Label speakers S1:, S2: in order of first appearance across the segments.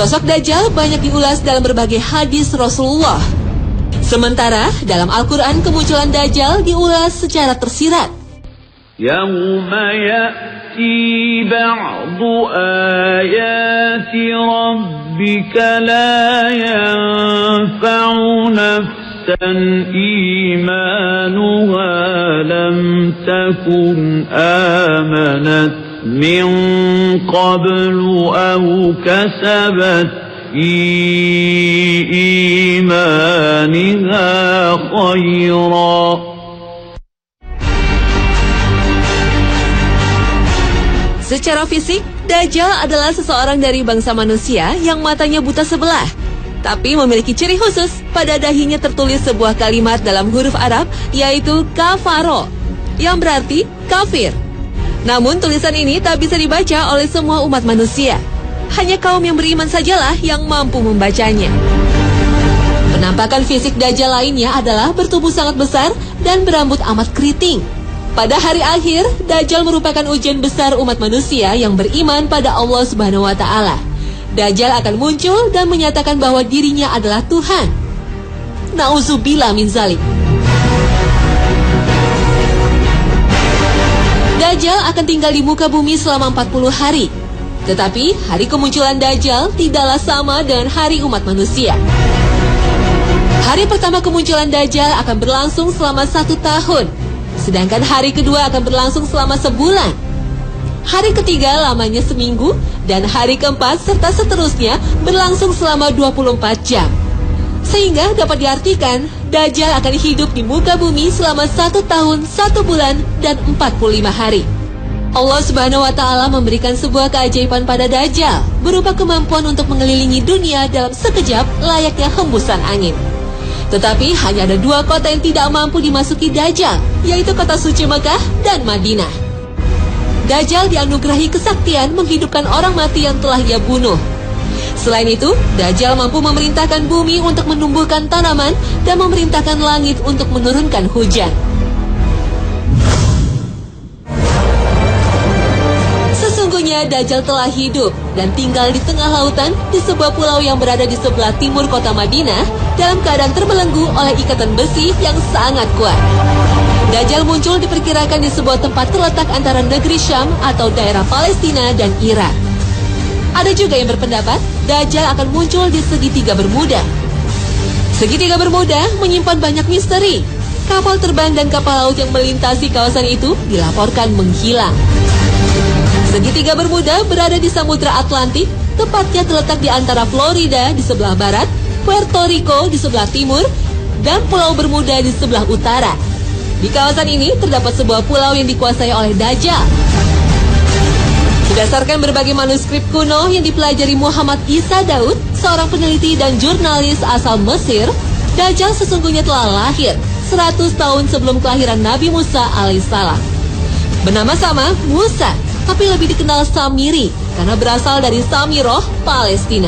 S1: Sosok Dajjal banyak diulas dalam berbagai hadis Rasulullah. Sementara dalam Al-Quran kemunculan Dajjal diulas secara tersirat.
S2: Yauma ya'ti ba'du ayati rabbika la yanfa'u nafsan imanuha lam takun amanat min qablu aw kasabat fi imaniha khayra.
S1: Secara fisik, Dajjal adalah seseorang dari bangsa manusia yang matanya buta sebelah, tapi memiliki ciri khusus. Pada dahinya tertulis sebuah kalimat dalam huruf Arab, yaitu kafaro, yang berarti kafir. Namun tulisan ini tak bisa dibaca oleh semua umat manusia. Hanya kaum yang beriman sajalah yang mampu membacanya. Penampakan fisik Dajjal lainnya adalah bertubuh sangat besar dan berambut amat keriting. Pada hari akhir, Dajjal merupakan ujian besar umat manusia yang beriman pada Allah Subhanahu wa Ta'ala. Dajjal akan muncul dan menyatakan bahwa dirinya adalah Tuhan. Nauzubillah min zalik. Dajjal akan tinggal di muka bumi selama 40 hari. Tetapi hari kemunculan Dajjal tidaklah sama dengan hari umat manusia. Hari pertama kemunculan Dajjal akan berlangsung selama 1 tahun. Sedangkan hari kedua akan berlangsung selama sebulan. Hari ketiga lamanya seminggu. Dan hari keempat serta seterusnya berlangsung selama 24 jam. Sehingga dapat diartikan Dajjal akan hidup di muka bumi selama 1 tahun, 1 bulan, dan 45 hari. Allah Subhanahu wa Ta'ala memberikan sebuah keajaiban pada Dajjal, berupa kemampuan untuk mengelilingi dunia dalam sekejap layaknya hembusan angin. Tetapi hanya ada 2 kota yang tidak mampu dimasuki Dajjal, yaitu kota suci Mekah dan Madinah. Dajjal dianugerahi kesaktian menghidupkan orang mati yang telah ia bunuh. Selain itu, Dajjal mampu memerintahkan bumi untuk menumbuhkan tanaman dan memerintahkan langit untuk menurunkan hujan. Sesungguhnya Dajjal telah hidup dan tinggal di tengah lautan di sebuah pulau yang berada di sebelah timur kota Madinah dalam keadaan terbelenggu oleh ikatan besi yang sangat kuat. Dajjal muncul diperkirakan di sebuah tempat terletak antara negeri Syam atau daerah Palestina dan Irak. Ada juga yang berpendapat Dajjal akan muncul di segitiga Bermuda. Segitiga Bermuda menyimpan banyak misteri. Kapal terbang dan kapal laut yang melintasi kawasan itu dilaporkan menghilang. Segitiga Bermuda berada di Samudra Atlantik, tepatnya terletak di antara Florida di sebelah barat, Puerto Rico di sebelah timur, dan Pulau Bermuda di sebelah utara. Di kawasan ini terdapat sebuah pulau yang dikuasai oleh Dajjal. Berdasarkan berbagai manuskrip kuno yang dipelajari Muhammad Isa Daud, seorang peneliti dan jurnalis asal Mesir, Dajjal sesungguhnya telah lahir 100 tahun sebelum kelahiran Nabi Musa alaihissalam. Bernama sama Musa, tapi lebih dikenal Samiri karena berasal dari Samiroh, Palestina.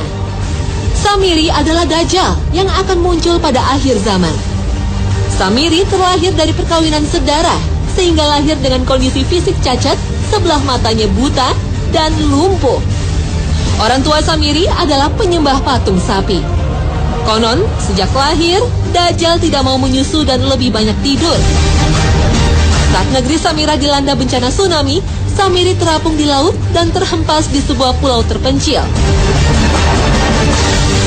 S1: Samiri adalah Dajjal yang akan muncul pada akhir zaman. Samiri terlahir dari perkawinan sedara, sehingga lahir dengan kondisi fisik cacat, sebelah matanya buta, dan lumpuh. Orang tua Samiri adalah penyembah patung sapi. Konon, sejak lahir, Dajjal tidak mau menyusu dan lebih banyak tidur. Saat negeri Samira dilanda bencana tsunami, Samiri terapung di laut dan terhempas di sebuah pulau terpencil.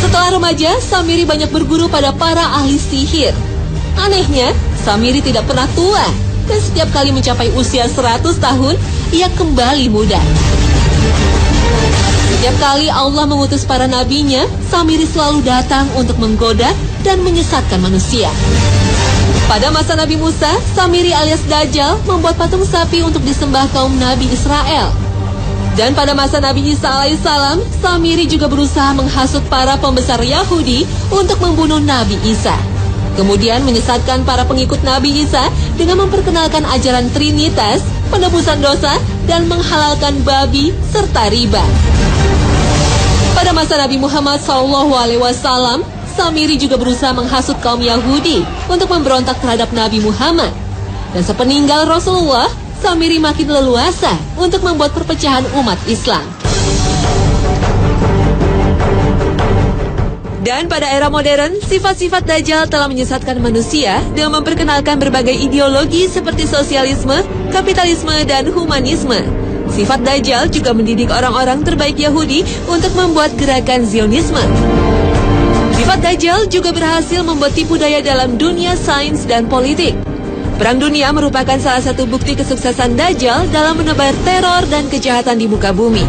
S1: Setelah remaja, Samiri banyak berguru pada para ahli sihir. Anehnya, Samiri tidak pernah tua, dan setiap kali mencapai usia 100 tahun, ia kembali muda. Setiap kali Allah mengutus para nabinya, Samiri selalu datang untuk menggoda dan menyesatkan manusia. Pada masa Nabi Musa, Samiri alias Dajjal membuat patung sapi untuk disembah kaum Nabi Israel. Dan pada masa Nabi Isa alaihissalam, Samiri juga berusaha menghasut para pembesar Yahudi untuk membunuh Nabi Isa. Kemudian menyesatkan para pengikut Nabi Isa dengan memperkenalkan ajaran Trinitas, penebusan dosa, dan menghalalkan babi serta riba. Pada masa Nabi Muhammad SAW, Samiri juga berusaha menghasut kaum Yahudi untuk memberontak terhadap Nabi Muhammad. Dan sepeninggal Rasulullah, Samiri makin leluasa untuk membuat perpecahan umat Islam. Dan pada era modern, sifat-sifat Dajjal telah menyesatkan manusia dengan memperkenalkan berbagai ideologi seperti sosialisme, kapitalisme, dan humanisme. Sifat Dajjal juga mendidik orang-orang terbaik Yahudi untuk membuat gerakan Zionisme. Sifat Dajjal juga berhasil membuat tipu daya dalam dunia sains dan politik. Perang dunia merupakan salah satu bukti kesuksesan Dajjal dalam menebar teror dan kejahatan di muka bumi.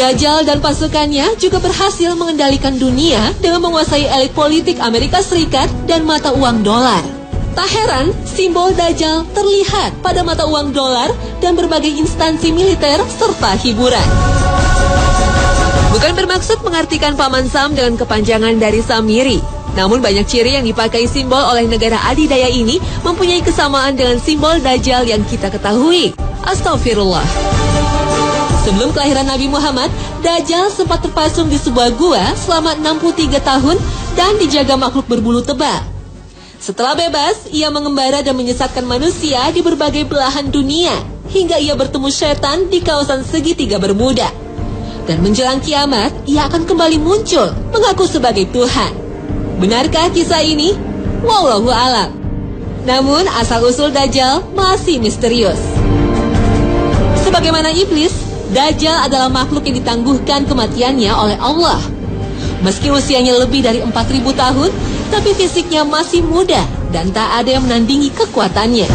S1: Dajjal dan pasukannya juga berhasil mengendalikan dunia dengan menguasai elit politik Amerika Serikat dan mata uang dolar. Tak heran, simbol Dajjal terlihat pada mata uang dolar dan berbagai instansi militer serta hiburan. Bukan bermaksud mengartikan Paman Sam dengan kepanjangan dari Samiri. Namun banyak ciri yang dipakai simbol oleh negara adidaya ini mempunyai kesamaan dengan simbol Dajjal yang kita ketahui. Astagfirullah. Sebelum kelahiran Nabi Muhammad, Dajjal sempat terpasung di sebuah gua selama 63 tahun dan dijaga makhluk berbulu tebal. Setelah bebas, ia mengembara dan menyesatkan manusia di berbagai belahan dunia, hingga ia bertemu setan di kawasan segitiga Bermuda. Dan menjelang kiamat, ia akan kembali muncul, mengaku sebagai Tuhan. Benarkah kisah ini? Wallahu a'lam. Namun, asal-usul Dajjal masih misterius. Sebagaimana iblis, Dajjal adalah makhluk yang ditangguhkan kematiannya oleh Allah. Meski usianya lebih dari 4.000 tahun, tapi fisiknya masih muda dan tak ada yang menandingi kekuatannya.